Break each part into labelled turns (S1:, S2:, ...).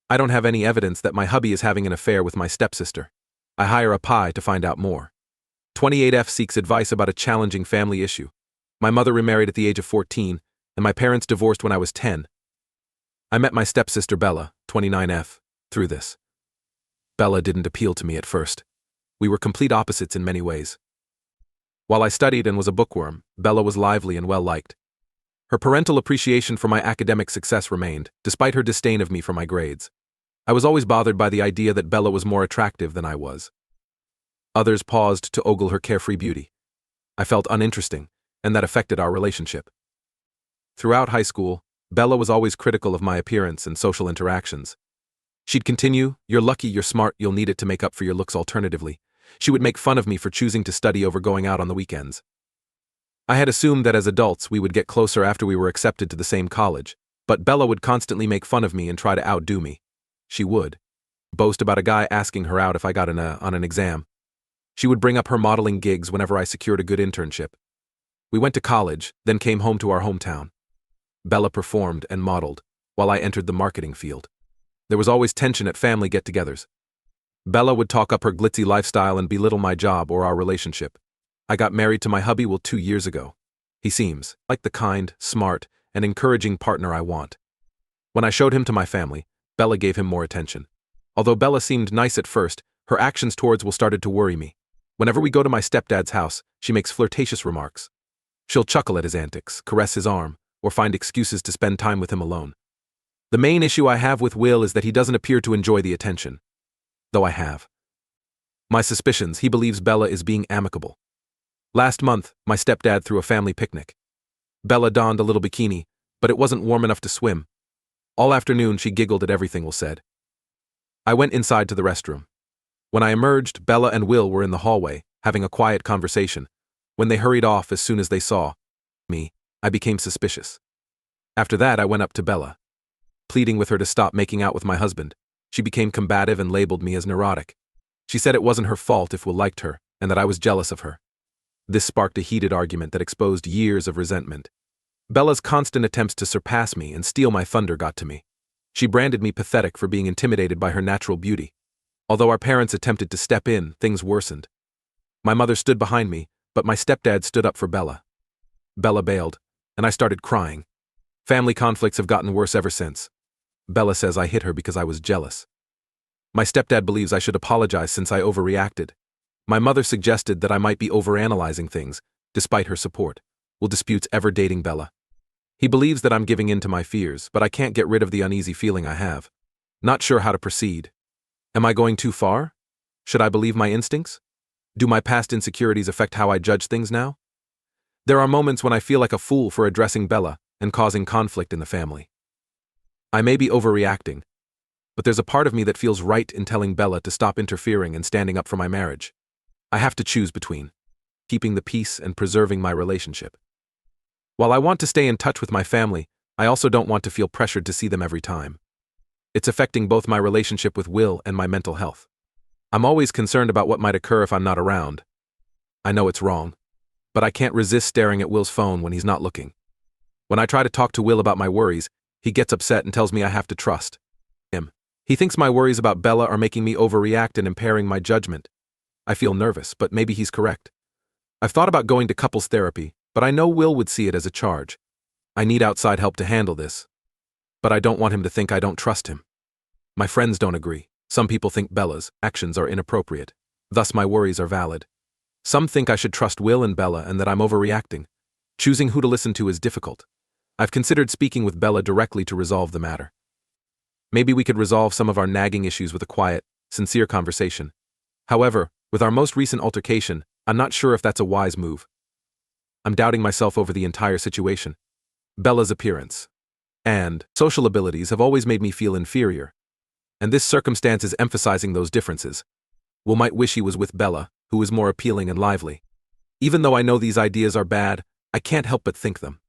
S1: I don't have any evidence that my hubby is having an affair with my stepsister. I hire a pie to find out more. 28F seeks advice about a challenging family issue. My mother remarried at the age of 14, and my parents divorced when I was 10. I met my stepsister Bella, 29F, through this. Bella didn't appeal to me at first. We were complete opposites in many ways. While I studied and was a bookworm, Bella was lively and well-liked. Her parental appreciation for my academic success remained, despite her disdain of me for my grades. I was always bothered by the idea that Bella was more attractive than I was. Others paused to ogle her carefree beauty. I felt uninteresting, and that affected our relationship. Throughout high school, Bella was always critical of my appearance and social interactions. She'd continue, "You're lucky you're smart, you'll need it to make up for your looks alternatively." She would make fun of me for choosing to study over going out on the weekends. I had assumed that as adults we would get closer after we were accepted to the same college, but Bella would constantly make fun of me and try to outdo me. She would boast about a guy asking her out if I got on an exam. She would bring up her modeling gigs whenever I secured a good internship. We went to college, then came home to our hometown. Bella performed and modeled, while I entered the marketing field. There was always tension at family get-togethers. Bella would talk up her glitzy lifestyle and belittle my job or our relationship. I got married to my hubby 2 years ago. He seems like the kind, smart, and encouraging partner I want. When I showed him to my family, Bella gave him more attention. Although Bella seemed nice at first, her actions towards Will started to worry me. Whenever we go to my stepdad's house, she makes flirtatious remarks. She'll chuckle at his antics, caress his arm, or find excuses to spend time with him alone. The main issue I have with Will is that he doesn't appear to enjoy the attention. Though I have my suspicions, he believes Bella is being amicable. Last month, my stepdad threw a family picnic. Bella donned a little bikini, but it wasn't warm enough to swim. All afternoon she giggled at everything Will said. I went inside to the restroom. When I emerged, Bella and Will were in the hallway, having a quiet conversation. When they hurried off as soon as they saw me, I became suspicious. After that, I went up to Bella, pleading with her to stop making out with my husband. She became combative and labeled me as neurotic. She said it wasn't her fault if Will liked her, and that I was jealous of her. This sparked a heated argument that exposed years of resentment. Bella's constant attempts to surpass me and steal my thunder got to me. She branded me pathetic for being intimidated by her natural beauty. Although our parents attempted to step in, things worsened. My mother stood behind me, but my stepdad stood up for Bella. Bella bailed, and I started crying. Family conflicts have gotten worse ever since. Bella says I hit her because I was jealous. My stepdad believes I should apologize since I overreacted. My mother suggested that I might be overanalyzing things, despite her support. Will disputes ever dating Bella. He believes that I'm giving in to my fears, but I can't get rid of the uneasy feeling I have. Not sure how to proceed. Am I going too far? Should I believe my instincts? Do my past insecurities affect how I judge things now? There are moments when I feel like a fool for addressing Bella and causing conflict in the family. I may be overreacting, but there's a part of me that feels right in telling Bella to stop interfering and standing up for my marriage. I have to choose between keeping the peace and preserving my relationship. While I want to stay in touch with my family, I also don't want to feel pressured to see them every time. It's affecting both my relationship with Will and my mental health. I'm always concerned about what might occur if I'm not around. I know it's wrong, but I can't resist staring at Will's phone when he's not looking. When I try to talk to Will about my worries, he gets upset and tells me I have to trust him. He thinks my worries about Bella are making me overreact and impairing my judgment. I feel nervous, but maybe he's correct. I've thought about going to couples therapy, but I know Will would see it as a charge. I need outside help to handle this, but I don't want him to think I don't trust him. My friends don't agree. Some people think Bella's actions are inappropriate. Thus my worries are valid. Some think I should trust Will and Bella and that I'm overreacting. Choosing who to listen to is difficult. I've considered speaking with Bella directly to resolve the matter. Maybe we could resolve some of our nagging issues with a quiet, sincere conversation. However, with our most recent altercation, I'm not sure if that's a wise move. I'm doubting myself over the entire situation. Bella's appearance and social abilities have always made me feel inferior, and this circumstance is emphasizing those differences. Will might wish he was with Bella, who is more appealing and lively. Even though I know these ideas are bad, I can't help but think them.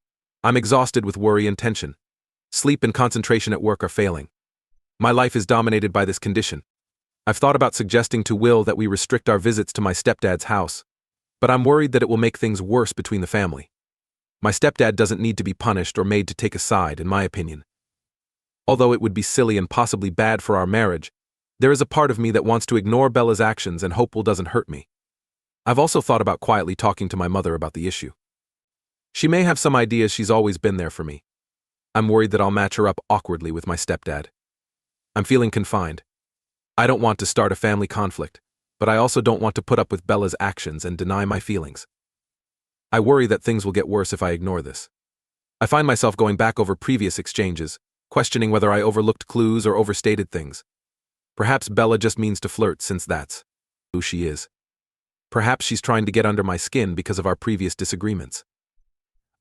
S1: I'm exhausted with worry and tension. Sleep and concentration at work are failing. My life is dominated by this condition. I've thought about suggesting to Will that we restrict our visits to my stepdad's house, but I'm worried that it will make things worse between the family. My stepdad doesn't need to be punished or made to take a side, in my opinion. Although it would be silly and possibly bad for our marriage, there is a part of me that wants to ignore Bella's actions and hope Will doesn't hurt me. I've also thought about quietly talking to my mother about the issue. She may have some ideas. She's always been there for me. I'm worried that I'll match her up awkwardly with my stepdad. I'm feeling confined. I don't want to start a family conflict, but I also don't want to put up with Bella's actions and deny my feelings. I worry that things will get worse if I ignore this. I find myself going back over previous exchanges, questioning whether I overlooked clues or overstated things. Perhaps Bella just means to flirt since that's who she is. Perhaps she's trying to get under my skin because of our previous disagreements.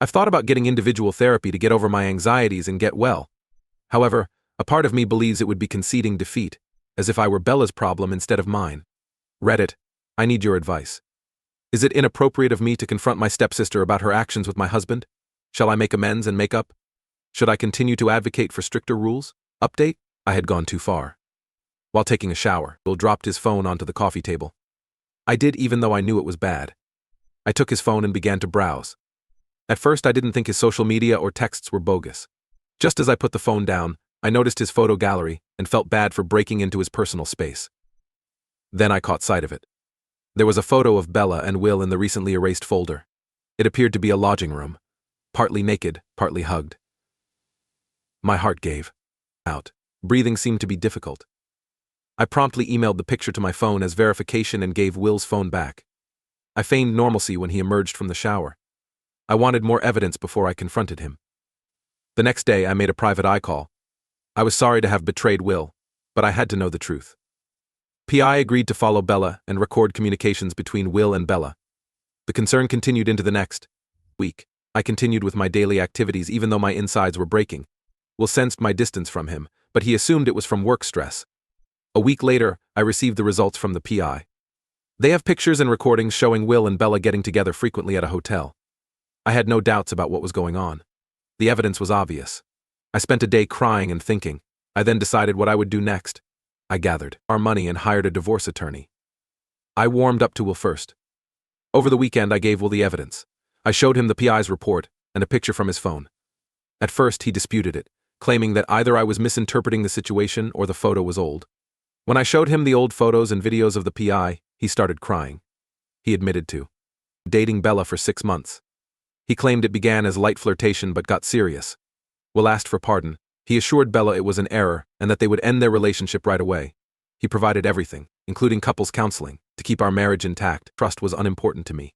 S1: I've thought about getting individual therapy to get over my anxieties and get well. However, a part of me believes it would be conceding defeat, as if I were Bella's problem instead of mine. Reddit, I need your advice. Is it inappropriate of me to confront my stepsister about her actions with my husband? Shall I make amends and make up? Should I continue to advocate for stricter rules? Update, I had gone too far. While taking a shower, Will dropped his phone onto the coffee table. I did, even though I knew it was bad. I took his phone and began to browse. At first, I didn't think his social media or texts were bogus. Just as I put the phone down, I noticed his photo gallery and felt bad for breaking into his personal space. Then I caught sight of it. There was a photo of Bella and Will in the recently erased folder. It appeared to be a lodging room, partly naked, partly hugged. My heart gave out. Breathing seemed to be difficult. I promptly emailed the picture to my phone as verification and gave Will's phone back. I feigned normalcy when he emerged from the shower. I wanted more evidence before I confronted him. The next day, I made a private call. I was sorry to have betrayed Will, but I had to know the truth. PI agreed to follow Bella and record communications between Will and Bella. The concern continued into the next week. I continued with my daily activities even though my insides were breaking. Will sensed my distance from him, but he assumed it was from work stress. A week later, I received the results from the PI. They have pictures and recordings showing Will and Bella getting together frequently at a hotel. I had no doubts about what was going on. The evidence was obvious. I spent a day crying and thinking. I then decided what I would do next. I gathered our money and hired a divorce attorney. I warmed up to Will first. Over the weekend, I gave Will the evidence. I showed him the PI's report and a picture from his phone. At first, he disputed it, claiming that either I was misinterpreting the situation or the photo was old. When I showed him the old photos and videos of the PI, he started crying. He admitted to dating Bella for 6 months. He claimed it began as light flirtation but got serious. Will asked for pardon. He assured Bella it was an error and that they would end their relationship right away. He provided everything, including couples counseling, to keep our marriage intact. Trust was unimportant to me.